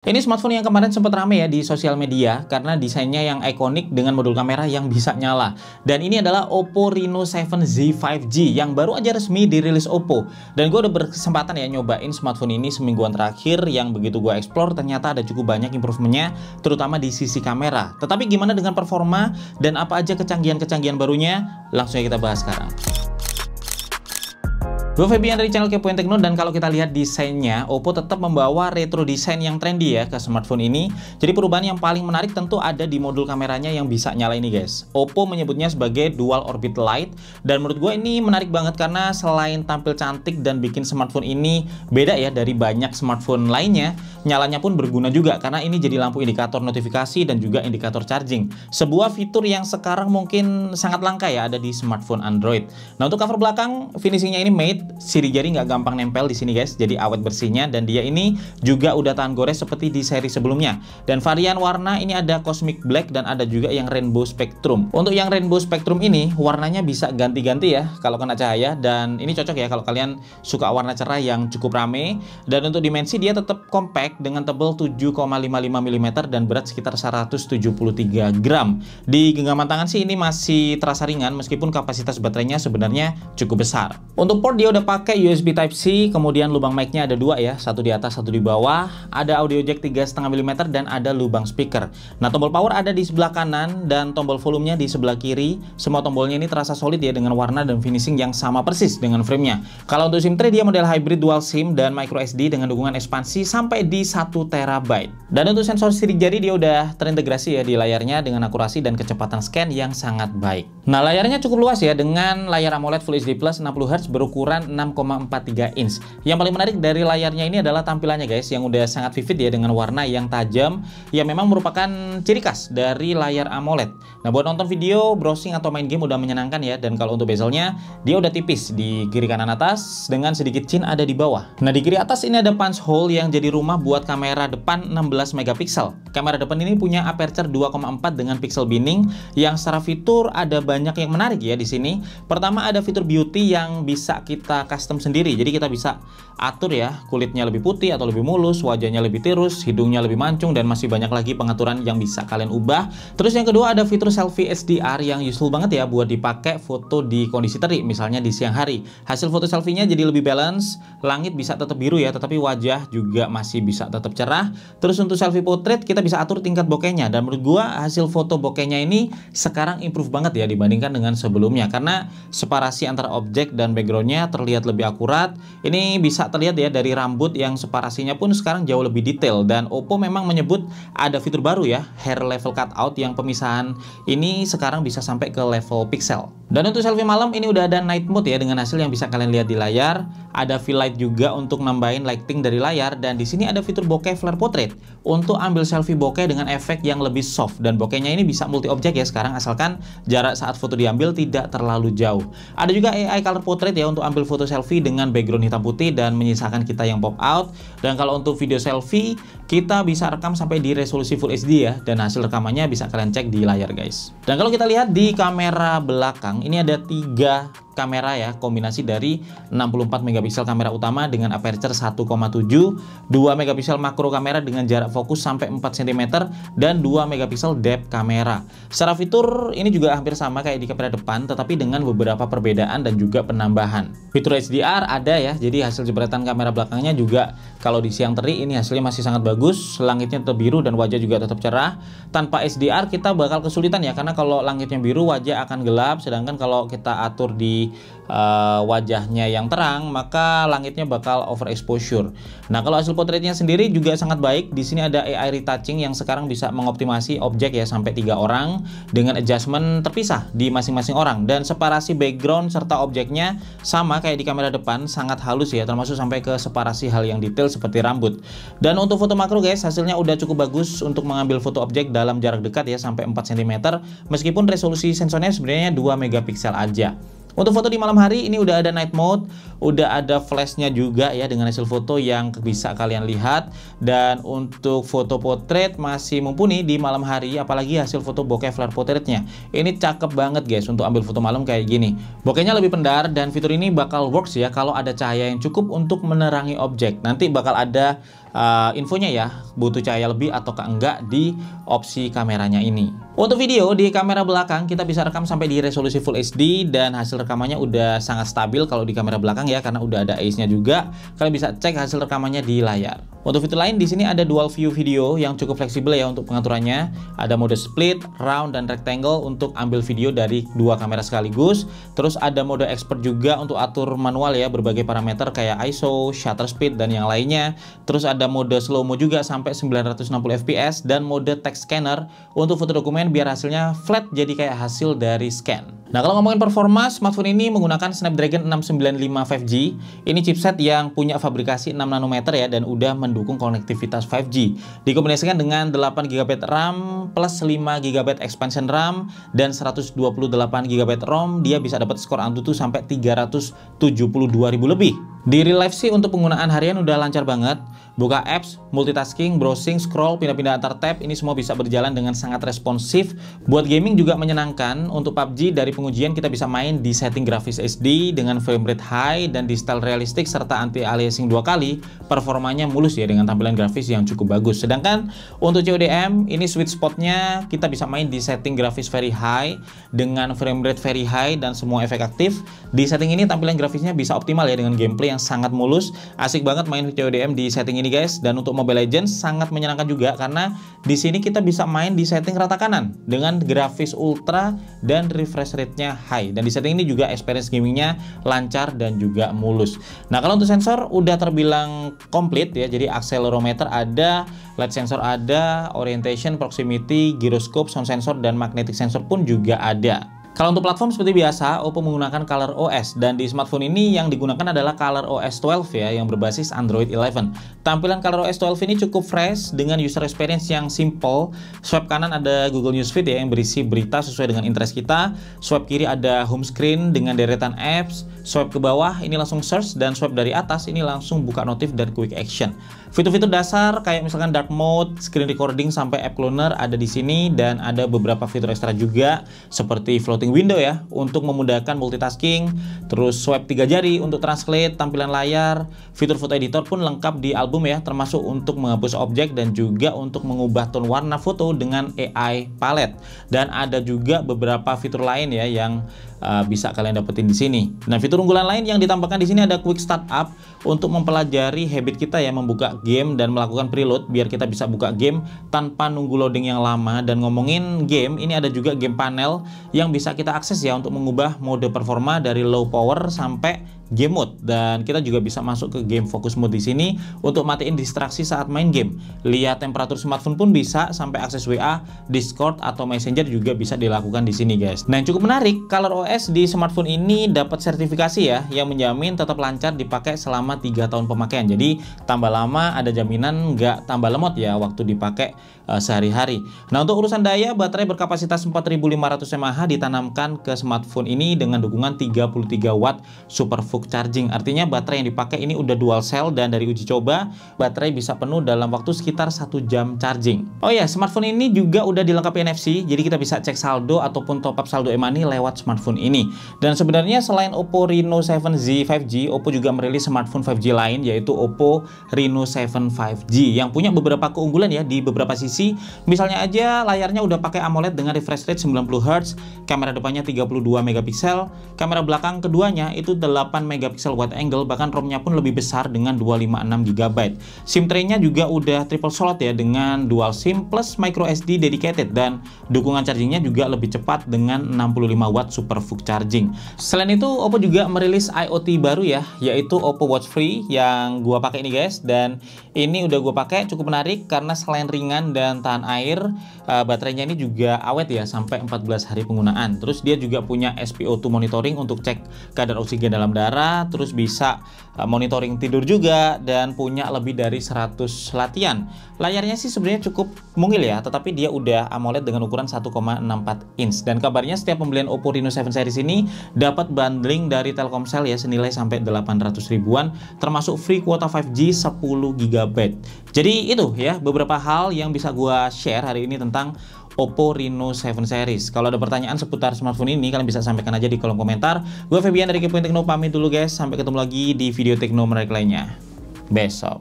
Ini smartphone yang kemarin sempat rame ya di sosial media karena desainnya yang ikonik dengan modul kamera yang bisa nyala. Dan ini adalah Oppo Reno 7Z 5G yang baru aja resmi dirilis Oppo. Dan gue udah berkesempatan ya nyobain smartphone ini semingguan terakhir yang begitu gue explore ternyata ada cukup banyak improvementnya terutama di sisi kamera. Tetapi gimana dengan performa dan apa aja kecanggihan-kecanggihan barunya? Langsung aja kita bahas sekarang. Gue Febian dari channel Kepoin Tekno, dan kalau kita lihat desainnya, Oppo tetap membawa retro desain yang trendy ya ke smartphone ini. Jadi perubahan yang paling menarik tentu ada di modul kameranya yang bisa nyala ini guys. Oppo menyebutnya sebagai dual orbit light, dan menurut gue ini menarik banget karena selain tampil cantik dan bikin smartphone ini beda ya dari banyak smartphone lainnya, nyalanya pun berguna juga karena ini jadi lampu indikator notifikasi dan juga indikator charging. Sebuah fitur yang sekarang mungkin sangat langka ya ada di smartphone Android. Nah, untuk cover belakang finishingnya ini matte, sidik jari nggak gampang nempel di sini guys, jadi awet bersihnya, dan dia ini juga udah tahan gores seperti di seri sebelumnya. Dan varian warna ini ada cosmic black dan ada juga yang rainbow spectrum. Untuk yang rainbow spectrum ini warnanya bisa ganti-ganti ya kalau kena cahaya, dan ini cocok ya kalau kalian suka warna cerah yang cukup rame. Dan untuk dimensi dia tetap compact dengan tebal 7,55 mm dan berat sekitar 173 gram. Di genggaman tangan sih ini masih terasa ringan meskipun kapasitas baterainya sebenarnya cukup besar. Untuk port dia udah pakai USB Type-C, kemudian lubang mic-nya ada dua ya, satu di atas, satu di bawah. Ada audio jack 3,5 mm dan ada lubang speaker. Nah, tombol power ada di sebelah kanan dan tombol volumenya di sebelah kiri. Semua tombolnya ini terasa solid ya dengan warna dan finishing yang sama persis dengan frame-nya. Kalau untuk SIM tray dia model hybrid dual SIM dan micro SD dengan dukungan ekspansi sampai di 1 TB. Dan untuk sensor sidik jari dia udah terintegrasi ya di layarnya dengan akurasi dan kecepatan scan yang sangat baik. Nah, layarnya cukup luas ya dengan layar AMOLED Full HD Plus 60Hz berukuran 6,43 inch. Yang paling menarik dari layarnya ini adalah tampilannya guys, yang udah sangat vivid ya dengan warna yang tajam yang memang merupakan ciri khas dari layar AMOLED. Nah, buat nonton video, browsing atau main game udah menyenangkan ya. Dan kalau untuk bezelnya dia udah tipis di kiri kanan atas dengan sedikit chin ada di bawah. Nah, di kiri atas ini ada punch hole yang jadi rumah buat kamera depan 16 megapiksel. Kamera depan ini punya aperture 2,4 dengan pixel binning yang secara fitur ada banyak yang menarik ya di sini. Pertama ada fitur beauty yang bisa kita custom sendiri. Jadi kita bisa atur ya kulitnya lebih putih atau lebih mulus, wajahnya lebih tirus, hidungnya lebih mancung, dan masih banyak lagi pengaturan yang bisa kalian ubah. Terus yang kedua ada fitur selfie HDR yang useful banget ya buat dipakai foto di kondisi terik, misalnya di siang hari. Hasil foto selfie-nya jadi lebih balance, langit bisa tetap biru ya, tetapi wajah juga masih bisa tetap cerah. Terus untuk selfie portrait kita bisa atur tingkat bokehnya, dan menurut gua hasil foto bokehnya ini sekarang improve banget ya dibandingkan dengan sebelumnya karena separasi antara objek dan backgroundnya terlihat lebih akurat. Ini bisa terlihat ya dari rambut yang separasinya pun sekarang jauh lebih detail, dan Oppo memang menyebut ada fitur baru ya, hair level cutout, yang pemisahan ini sekarang bisa sampai ke level pixel. Dan untuk selfie malam ini udah ada night mode ya dengan hasil yang bisa kalian lihat di layar. Ada fill light juga untuk nambahin lighting dari layar, dan di sini ada fitur bokeh flare portrait untuk ambil selfie bokeh dengan efek yang lebih soft, dan bokehnya ini bisa multi objek ya sekarang asalkan jarak saat foto diambil tidak terlalu jauh. Ada juga AI color portrait ya untuk ambil foto selfie dengan background hitam putih dan menyisakan kita yang pop out. Dan kalau untuk video selfie kita bisa rekam sampai di resolusi Full HD ya, dan hasil rekamannya bisa kalian cek di layar guys. Dan kalau kita lihat di kamera belakang ini ada 3 kamera ya, kombinasi dari 64 megapiksel kamera utama dengan aperture 1,7, 2 megapiksel makro kamera dengan jarak fokus sampai 4 cm, dan 2 megapiksel depth kamera. Secara fitur ini juga hampir sama kayak di kamera depan, tetapi dengan beberapa perbedaan dan juga penambahan. Fitur HDR ada ya, jadi hasil jepretan kamera belakangnya juga kalau di siang terik ini hasilnya masih sangat bagus, langitnya tetap biru dan wajah juga tetap cerah. Tanpa HDR kita bakal kesulitan ya, karena kalau langitnya biru wajah akan gelap, sedangkan kalau kita atur di wajahnya yang terang maka langitnya bakal overexposure. Nah, kalau hasil portraitnya sendiri juga sangat baik. Di sini ada AI retouching yang sekarang bisa mengoptimasi objek ya sampai 3 orang dengan adjustment terpisah di masing-masing orang, dan separasi background serta objeknya sama kayak di kamera depan, sangat halus ya, termasuk sampai ke separasi hal yang detail seperti rambut. Dan untuk foto makro guys, hasilnya udah cukup bagus untuk mengambil foto objek dalam jarak dekat ya sampai 4 cm, meskipun resolusi sensornya sebenarnya 2 megapiksel aja. Untuk foto di malam hari ini udah ada night mode, udah ada flashnya juga ya dengan hasil foto yang bisa kalian lihat. Dan untuk foto portrait masih mumpuni di malam hari, apalagi hasil foto bokeh flare portraitnya. Ini cakep banget guys untuk ambil foto malam kayak gini. Bokehnya lebih pendar, dan fitur ini bakal works ya kalau ada cahaya yang cukup untuk menerangi objek. Nanti bakal ada infonya ya, butuh cahaya lebih ataukah enggak di opsi kameranya ini. Untuk video di kamera belakang kita bisa rekam sampai di resolusi Full HD dan hasil rekamannya udah sangat stabil kalau di kamera belakang ya, karena udah ada ACE-nya juga. Kalian bisa cek hasil rekamannya di layar. Untuk fitur lain di sini ada dual view video yang cukup fleksibel ya untuk pengaturannya. Ada mode split, round, dan rectangle untuk ambil video dari dua kamera sekaligus. Terus ada mode expert juga untuk atur manual ya berbagai parameter kayak ISO, shutter speed, dan yang lainnya. Terus ada mode slow mo juga sampai 960 fps dan mode text scanner untuk foto dokumen biar hasilnya flat jadi kayak hasil dari scan. Nah, kalau ngomongin performa, smartphone ini menggunakan Snapdragon 695 5G. Ini chipset yang punya fabrikasi 6 nanometer ya dan udah mendukung konektivitas 5G. Dikombinasikan dengan 8GB RAM plus 5GB expansion RAM dan 128GB ROM, dia bisa dapat skor Antutu sampai 372.000 lebih. Di real life sih untuk penggunaan harian udah lancar banget. Buka apps, multitasking, browsing, scroll, pindah-pindah antar tab, ini semua bisa berjalan dengan sangat responsif. Buat gaming juga menyenangkan. Untuk PUBG dari pengujian kita bisa main di setting grafis HD dengan frame rate high dan di style realistik serta anti-aliasing 2 kali. Performanya mulus ya dengan tampilan grafis yang cukup bagus. Sedangkan untuk CODM ini sweet spotnya kita bisa main di setting grafis very high dengan frame rate very high dan semua efek aktif. Di setting ini tampilan grafisnya bisa optimal ya dengan gameplay yang sangat mulus. Asik banget main CODM di setting ini guys. Dan untuk Mobile Legends sangat menyenangkan juga karena di sini kita bisa main di setting rata kanan dengan grafis ultra dan refresh rate-nya high. Dan di setting ini juga experience gamingnya lancar dan juga mulus. Nah, kalau untuk sensor udah terbilang komplit ya. Jadi accelerometer ada, light sensor ada, orientation, proximity, gyroscope, sound sensor, dan magnetic sensor pun juga ada. Kalau untuk platform seperti biasa, Oppo menggunakan ColorOS dan di smartphone ini yang digunakan adalah ColorOS 12 ya yang berbasis Android 11. Tampilan ColorOS 12 ini cukup fresh dengan user experience yang simple. Swipe kanan ada Google Newsfeed ya yang berisi berita sesuai dengan interest kita. Swipe kiri ada home screen dengan deretan apps. Swipe ke bawah ini langsung search dan swipe dari atas ini langsung buka notif dan quick action. Fitur-fitur dasar kayak misalkan dark mode, screen recording sampai app cloner ada di sini dan ada beberapa fitur ekstra juga seperti floating window ya untuk memudahkan multitasking, terus swipe 3 jari untuk translate tampilan layar. Fitur foto editor pun lengkap di album ya, termasuk untuk menghapus objek dan juga untuk mengubah tone warna foto dengan AI palette. Dan ada juga beberapa fitur lain ya yang bisa kalian dapetin di sini. Nah, fitur unggulan lain yang ditambahkan di sini ada quick startup untuk mempelajari habit kita ya membuka game dan melakukan preload biar kita bisa buka game tanpa nunggu loading yang lama. Dan ngomongin game, ini ada juga game panel yang bisa kita akses ya untuk mengubah mode performa dari low power sampai game mode, dan kita juga bisa masuk ke game focus mode di sini untuk matiin distraksi saat main game. Lihat temperatur smartphone pun bisa, sampai akses WA, Discord atau Messenger juga bisa dilakukan di sini guys. Nah, yang cukup menarik, ColorOS di smartphone ini dapat sertifikasi ya yang menjamin tetap lancar dipakai selama 3 tahun pemakaian. Jadi tambah lama ada jaminan nggak tambah lemot ya waktu dipakai sehari-hari. Nah, untuk urusan daya, baterai berkapasitas 4500 mAh ditanamkan ke smartphone ini dengan dukungan 33 watt super charging. Artinya baterai yang dipakai ini udah dual cell dan dari uji coba baterai bisa penuh dalam waktu sekitar 1 jam charging. Oh ya, smartphone ini juga udah dilengkapi NFC, jadi kita bisa cek saldo ataupun top up saldo e-money lewat smartphone ini. Dan sebenarnya selain Oppo Reno 7Z 5G, Oppo juga merilis smartphone 5G lain yaitu Oppo Reno 7 5G yang punya beberapa keunggulan ya di beberapa sisi. Misalnya aja layarnya udah pakai AMOLED dengan refresh rate 90Hz, kamera depannya 32 megapiksel, kamera belakang keduanya itu 8 megapiksel wide angle, bahkan ROM-nya pun lebih besar dengan 256GB. SIM tray-nya juga udah triple slot ya dengan dual SIM plus micro SD dedicated, dan dukungan chargingnya juga lebih cepat dengan 65 watt super fast charging. Selain itu, Oppo juga merilis IoT baru ya, yaitu Oppo Watch Free yang gua pakai ini guys, dan ini udah gua pakai cukup menarik karena selain ringan dan tahan air, baterainya ini juga awet ya sampai 14 hari penggunaan. Terus dia juga punya SpO2 monitoring untuk cek kadar oksigen dalam darah, terus bisa monitoring tidur juga, dan punya lebih dari 100 latihan. Layarnya sih sebenarnya cukup mungil ya, tetapi dia udah AMOLED dengan ukuran 1,64 inch. Dan kabarnya setiap pembelian Oppo Reno 7 series ini dapat bundling dari Telkomsel ya senilai sampai 800 ribuan, termasuk free kuota 5G 10 GB. Jadi itu ya beberapa hal yang bisa gua share hari ini tentang Oppo Reno 7 series. Kalau ada pertanyaan seputar smartphone ini, kalian bisa sampaikan aja di kolom komentar. Gue Febian dari Kepoin Tekno pamit dulu guys. Sampai ketemu lagi di video Tekno menarik lainnya besok.